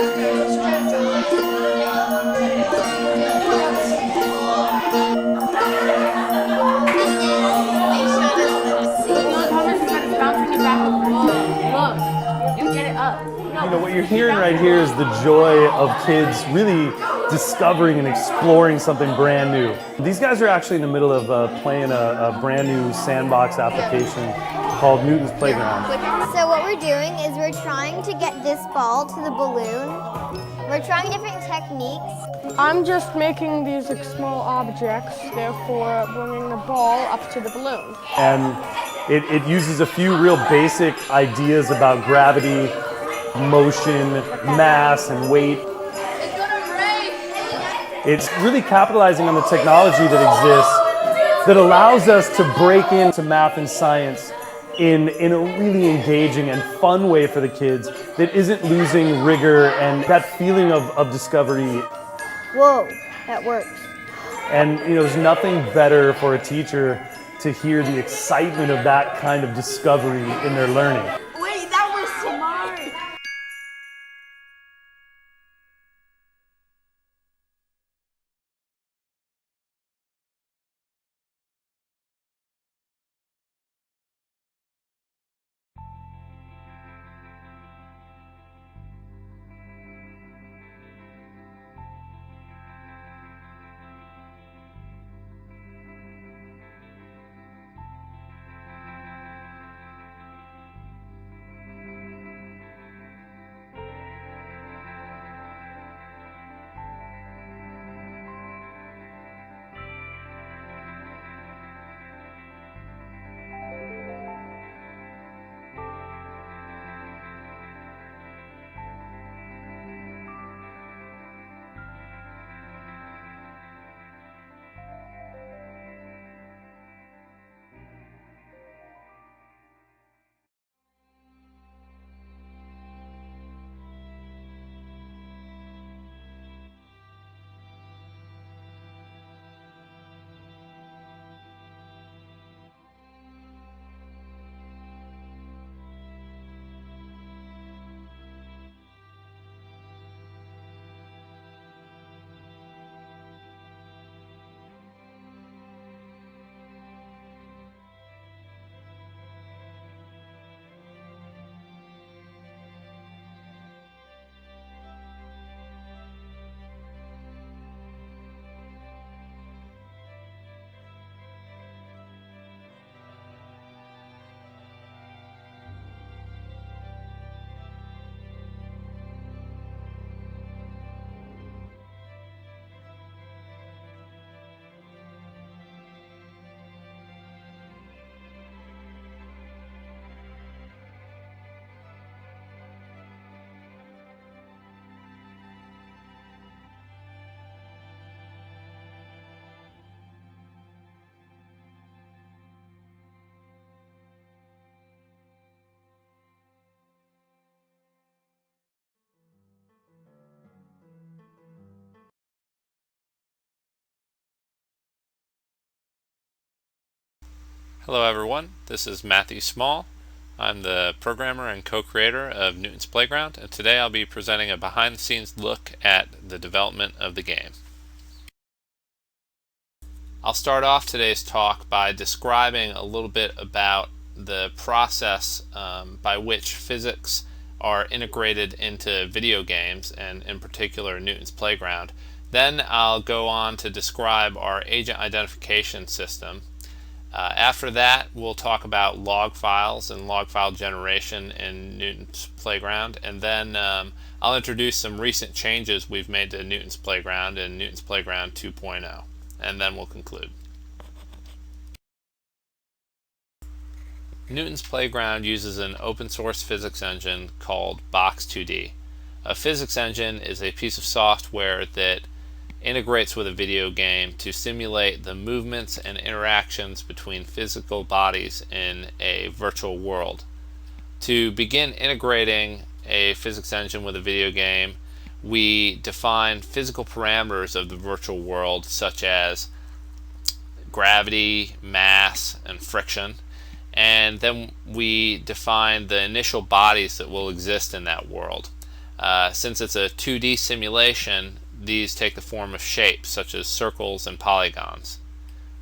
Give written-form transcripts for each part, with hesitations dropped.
What you're hearing right here is the joy of kids really discovering and exploring something brand new. These guys are actually in the middle of playing a brand new sandbox application called Newton's Playground. So what we're doing is we're trying to get this ball to the balloon. We're trying different techniques. I'm just making these small objects, therefore bringing the ball up to the balloon. And it uses a few real basic ideas about gravity, motion, mass, and weight. It's gonna break! It's really capitalizing on the technology that exists that allows us to break into math and science in a really engaging and fun way for the kids that isn't losing rigor and that feeling of discovery. Whoa, that works. And there's nothing better for a teacher to hear the excitement of that kind of discovery in their learning. Wait, that was smart! Hello everyone, this is Matthew Small. I'm the programmer and co-creator of Newton's Playground, and today I'll be presenting a behind-the-scenes look at the development of the game. I'll start off today's talk by describing a little bit about the process by which physics are integrated into video games, and in particular Newton's Playground. Then I'll go on to describe our agent identification system. After that, we'll talk about log files and log file generation in Newton's Playground, and then I'll introduce some recent changes we've made to Newton's Playground and Newton's Playground 2.0, and then we'll conclude. Newton's Playground uses an open source physics engine called Box2D. A physics engine is a piece of software that integrates with a video game to simulate the movements and interactions between physical bodies in a virtual world. To begin integrating a physics engine with a video game, we define physical parameters of the virtual world such as gravity, mass, and friction, and then we define the initial bodies that will exist in that world. Since it's a 2D simulation, these take the form of shapes such as circles and polygons.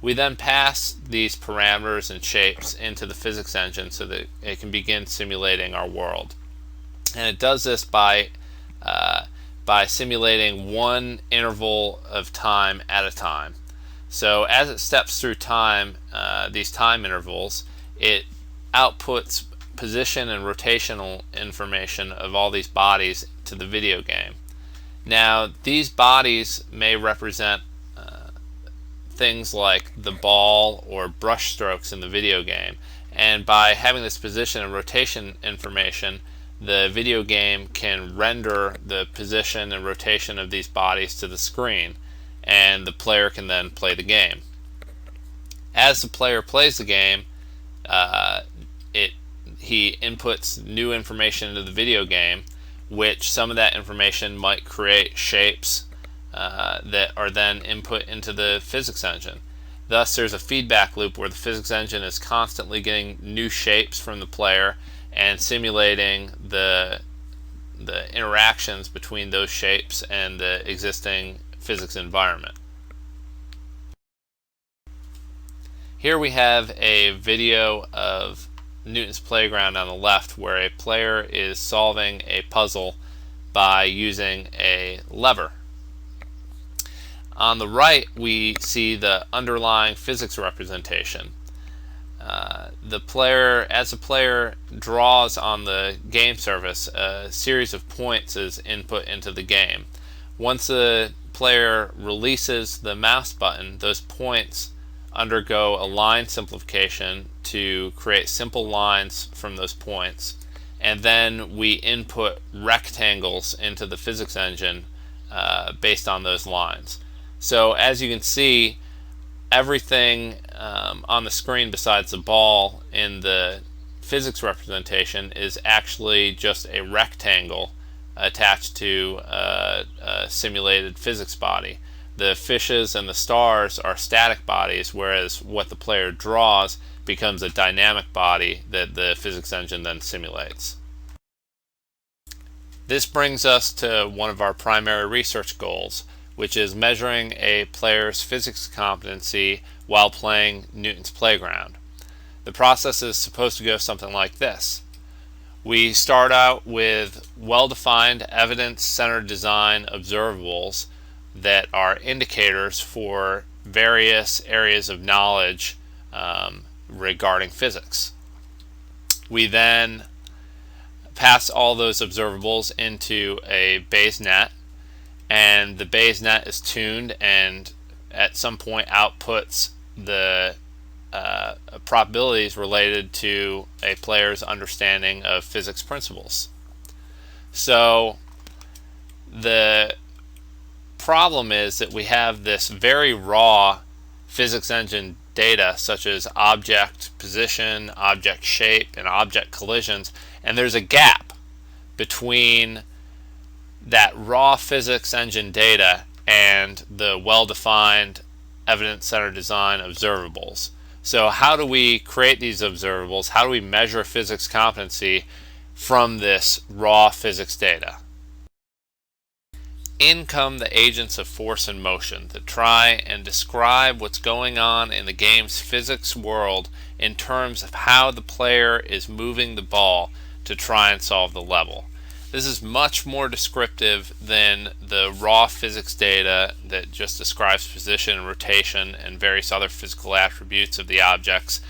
We then pass these parameters and shapes into the physics engine so that it can begin simulating our world. And it does this by simulating one interval of time at a time. So as it steps through time, these time intervals, it outputs position and rotational information of all these bodies to the video game. Now, these bodies may represent things like the ball or brush strokes in the video game, and by having this position and rotation information, the video game can render the position and rotation of these bodies to the screen, and the player can then play the game. As the player plays the game, he inputs new information into the video game, which some of that information might create shapes that are then input into the physics engine. Thus, there's a feedback loop where the physics engine is constantly getting new shapes from the player and simulating the interactions between those shapes and the existing physics environment. Here we have a video of Newton's Playground on the left, where a player is solving a puzzle by using a lever. On the right, we see the underlying physics representation. As the player draws on the game surface, a series of points is input into the game. Once the player releases the mouse button, those points undergo a line simplification to create simple lines from those points, and then we input rectangles into the physics engine based on those lines. So as you can see, everything on the screen besides the ball in the physics representation is actually just a rectangle attached to a simulated physics body. The fishes and the stars are static bodies, whereas what the player draws becomes a dynamic body that the physics engine then simulates. This brings us to one of our primary research goals, which is measuring a player's physics competency while playing Newton's Playground. The process is supposed to go something like this. We start out with well-defined evidence-centered design observables that are indicators for various areas of knowledge regarding physics. We then pass all those observables into a Bayes net, and the Bayes net is tuned and at some point outputs the probabilities related to a player's understanding of physics principles. So the problem is that we have this very raw physics engine data, such as object position, object shape, and object collisions, and there's a gap between that raw physics engine data and the well-defined evidence-centered design observables. So how do we create these observables? How do we measure physics competency from this raw physics data? In come the agents of force and motion that try and describe what's going on in the game's physics world in terms of how the player is moving the ball to try and solve the level. This is much more descriptive than the raw physics data that just describes position and rotation and various other physical attributes of the objects.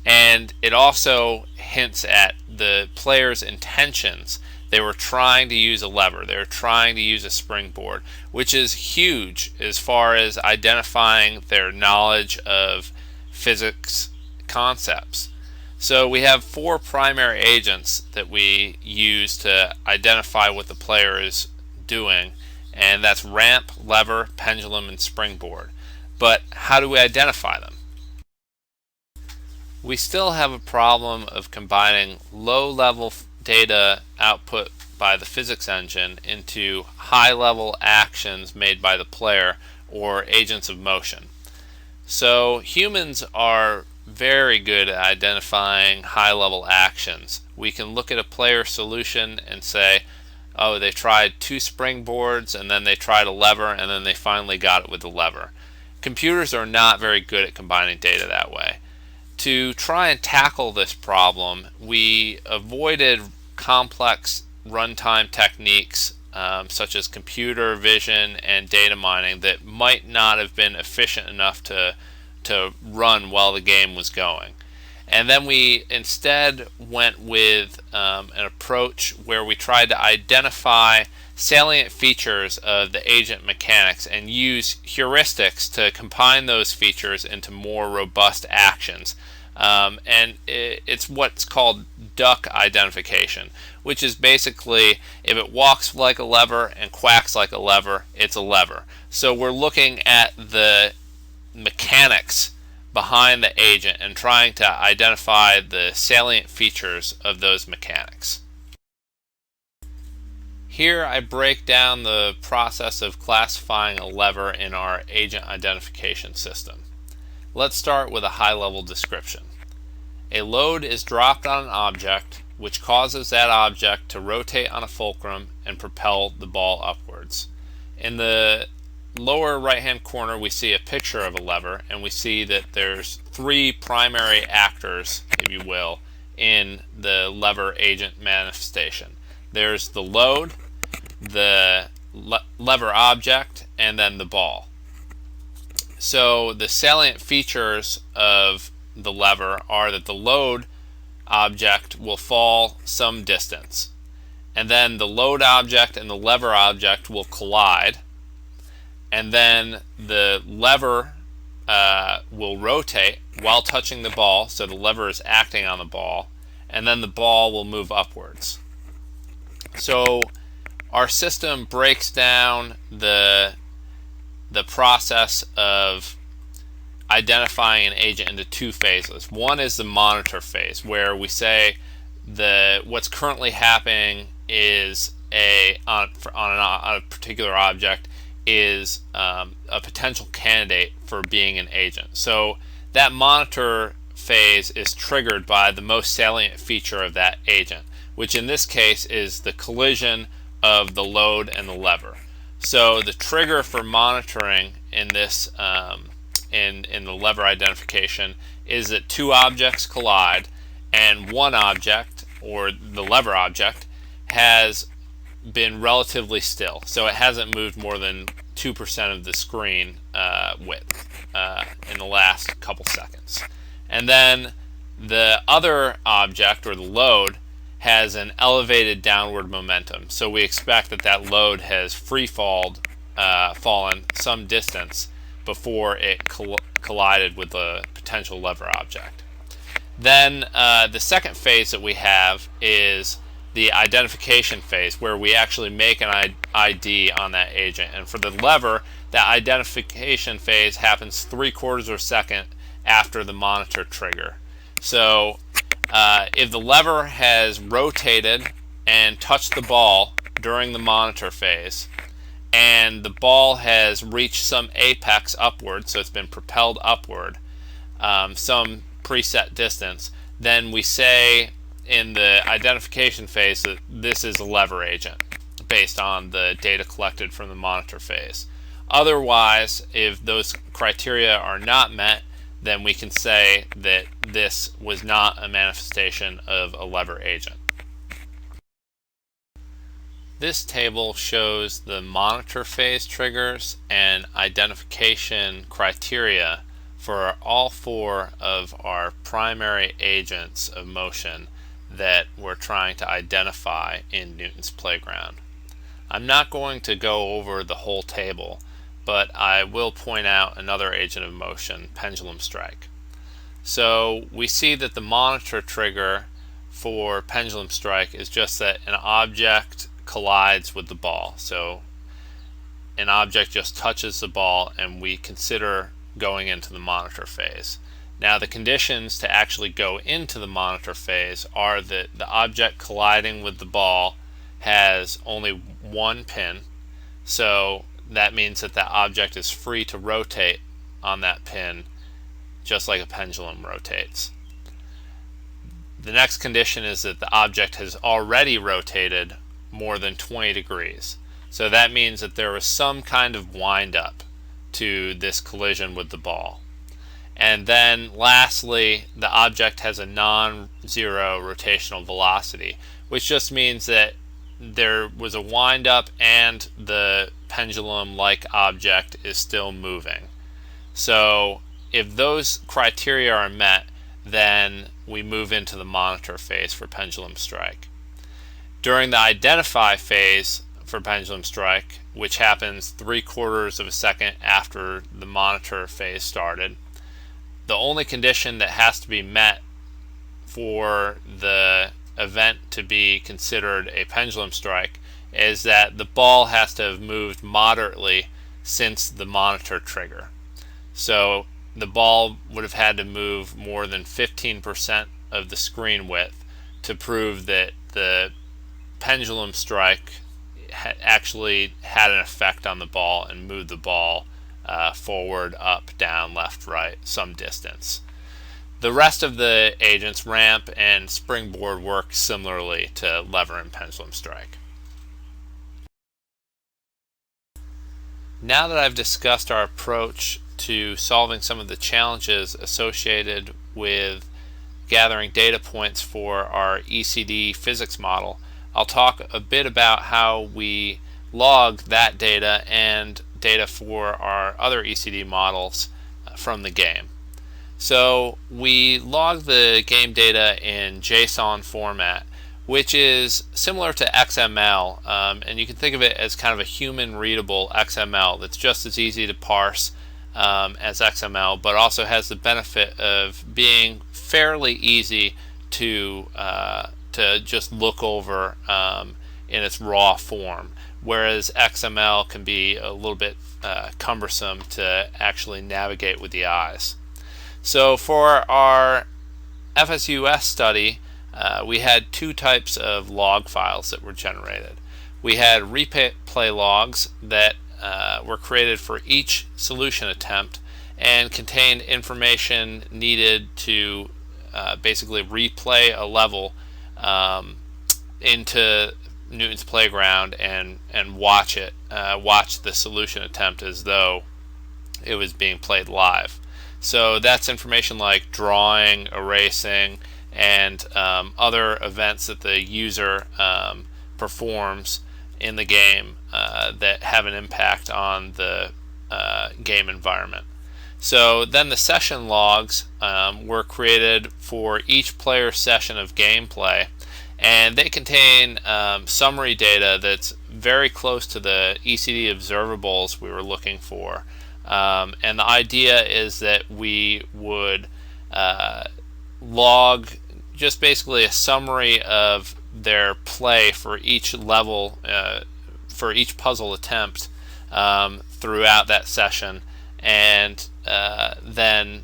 And it also hints at the player's intentions. They were trying to use a lever. They were trying to use a springboard, which is huge as far as identifying their knowledge of physics concepts. So we have four primary agents that we use to identify what the player is doing, and that's ramp, lever, pendulum, and springboard. But how do we identify them? We still have a problem of combining low-level data output by the physics engine into high-level actions made by the player, or agents of motion. So humans are very good at identifying high-level actions. We can look at a player solution and say, oh, they tried 2 springboards, and then they tried a lever, and then they finally got it with the lever. Computers are not very good at combining data that way. To try and tackle this problem, we avoided complex runtime techniques such as computer vision and data mining that might not have been efficient enough to run while the game was going. And then we instead went with an approach where we tried to identify salient features of the agent mechanics and use heuristics to combine those features into more robust actions. And it's what's called duck identification, which is basically if it walks like a lever and quacks like a lever, it's a lever. So we're looking at the mechanics behind the agent and trying to identify the salient features of those mechanics. Here I break down the process of classifying a lever in our agent identification system. Let's start with a high-level description. A load is dropped on an object, which causes that object to rotate on a fulcrum and propel the ball upwards. In the lower right-hand corner, we see a picture of a lever, and we see that there's 3 primary actors, if you will, in the lever agent manifestation. There's the load, the lever object, and then the ball. So the salient features of the lever are that the load object will fall some distance, and then the load object and the lever object will collide, and then the lever will rotate while touching the ball, so the lever is acting on the ball, and then the ball will move upwards. So our system breaks down the process of identifying an agent into 2 phases. One is the monitor phase, where we say what's currently happening is on a particular object is a potential candidate for being an agent. So that monitor phase is triggered by the most salient feature of that agent, which in this case is the collision of the load and the lever. So the trigger for monitoring in this in the lever identification is that 2 objects collide, and one object, or the lever object, has been relatively still, so it hasn't moved more than 2% of the screen width in the last couple seconds. And then the other object, or the load, has an elevated downward momentum, so we expect that load has fallen some distance before it collided with the potential lever object. Then the second phase that we have is the identification phase, where we actually make an ID on that agent. And for the lever, that identification phase happens 3/4 of a second after the monitor trigger. So if the lever has rotated and touched the ball during the monitor phase, and the ball has reached some apex upward, so it's been propelled upward some preset distance, then we say in the identification phase that this is a lever agent based on the data collected from the monitor phase. Otherwise, if those criteria are not met, then we can say that this was not a manifestation of a lever agent. This table shows the monitor phase triggers and identification criteria for all 4 of our primary agents of motion that we're trying to identify in Newton's Playground. I'm not going to go over the whole table, but I will point out another agent of motion, pendulum strike. So we see that the monitor trigger for pendulum strike is just that an object collides with the ball. So an object just touches the ball, and we consider going into the monitor phase. Now the conditions to actually go into the monitor phase are that the object colliding with the ball has only 1 pin, so that means that the object is free to rotate on that pin just like a pendulum rotates. The next condition is that the object has already rotated more than 20 degrees. So that means that there was some kind of wind up to this collision with the ball. And then lastly, the object has a non-zero rotational velocity, which just means that there was a wind up and the pendulum-like object is still moving. So if those criteria are met, then we move into the monitor phase for pendulum strike. During the identify phase for pendulum strike, which happens 3/4 of a second after the monitor phase started, the only condition that has to be met for the event to be considered a pendulum strike is that the ball has to have moved moderately since the monitor trigger. So the ball would have had to move more than 15% of the screen width to prove that the pendulum strike actually had an effect on the ball and moved the ball forward, up, down, left, right, some distance. The rest of the agents, ramp and springboard, work similarly to lever and pendulum strike. Now that I've discussed our approach to solving some of the challenges associated with gathering data points for our ECD physics model, I'll talk a bit about how we log that data and data for our other ECD models from the game. So we log the game data in JSON format, which is similar to XML, and you can think of it as kind of a human readable XML that's just as easy to parse as XML, but also has the benefit of being fairly easy to just look over in its raw form, whereas XML can be a little bit cumbersome to actually navigate with the eyes. So for our FSUS study, we had two types of log files that were generated. We had replay logs that were created for each solution attempt and contained information needed to basically replay a level into Newton's Playground and watch the solution attempt as though it was being played live. So that's information like drawing, erasing, and other events that the user performs in the game that have an impact on the game environment. So then the session logs were created for each player session of gameplay, and they contain summary data that's very close to the ECD observables we were looking for. And the idea is that we would log just basically a summary of their play for each level, for each puzzle attempt throughout that session, and then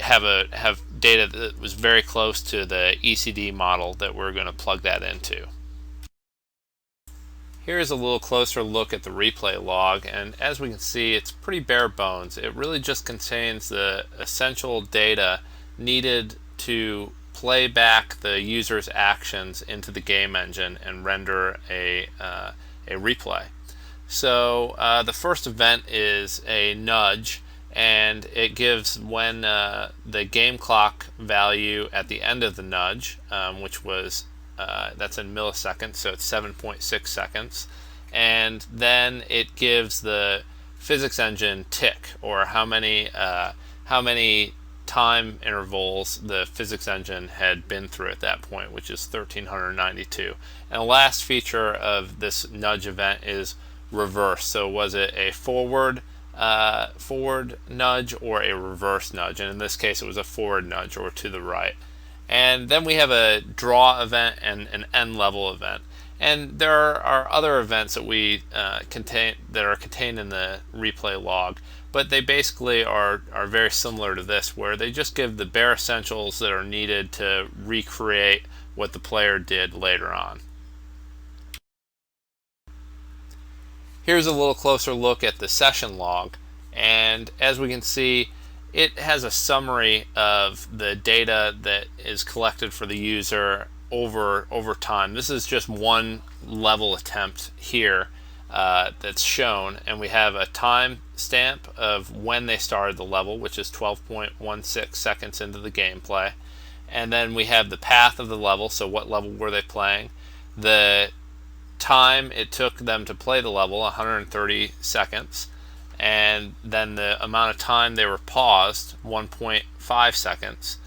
have data that was very close to the ECD model that we're going to plug that into. Here's a little closer look at the replay log, and as we can see, it's pretty bare bones. It really just contains the essential data needed to play back the user's actions into the game engine and render a replay. So the first event is a nudge, and it gives when the game clock value at the end of the nudge, which was that's in milliseconds, so it's 7.6 seconds, and then it gives the physics engine tick, or how many time intervals the physics engine had been through at that point, which is 1392. And the last feature of this nudge event is reverse. So was it a forward nudge or a reverse nudge? And in this case, it was a forward nudge, or to the right. And then we have a draw event and an end level event. And there are other events that we are contained in the replay log, but they basically are very similar to this, where they just give the bare essentials that are needed to recreate what the player did later on. Here's a little closer look at the session log, and as we can see, it has a summary of the data that is collected for the user over time. This is just one level attempt here that's shown, and we have a time stamp of when they started the level, which is 12.16 seconds into the gameplay, and then we have the path of the level, so what level were they playing, the time it took them to play the level, 130 seconds, and then the amount of time they were paused, 1.5 seconds,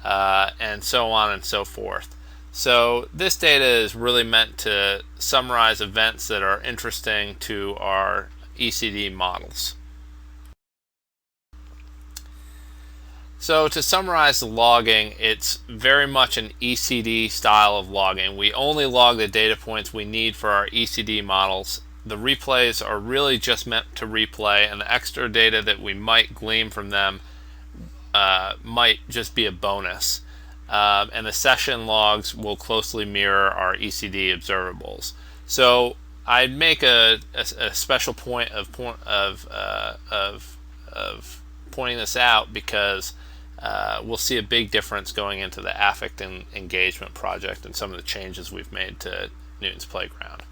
and so on and so forth. So this data is really meant to summarize events that are interesting to our ECD models. So to summarize the logging, it's very much an ECD style of logging. We only log the data points we need for our ECD models. The replays are really just meant to replay, and the extra data that we might glean from them might just be a bonus. And the session logs will closely mirror our ECD observables. So I'd make a special point of pointing this out because we'll see a big difference going into the affect and engagement project and some of the changes we've made to Newton's Playground.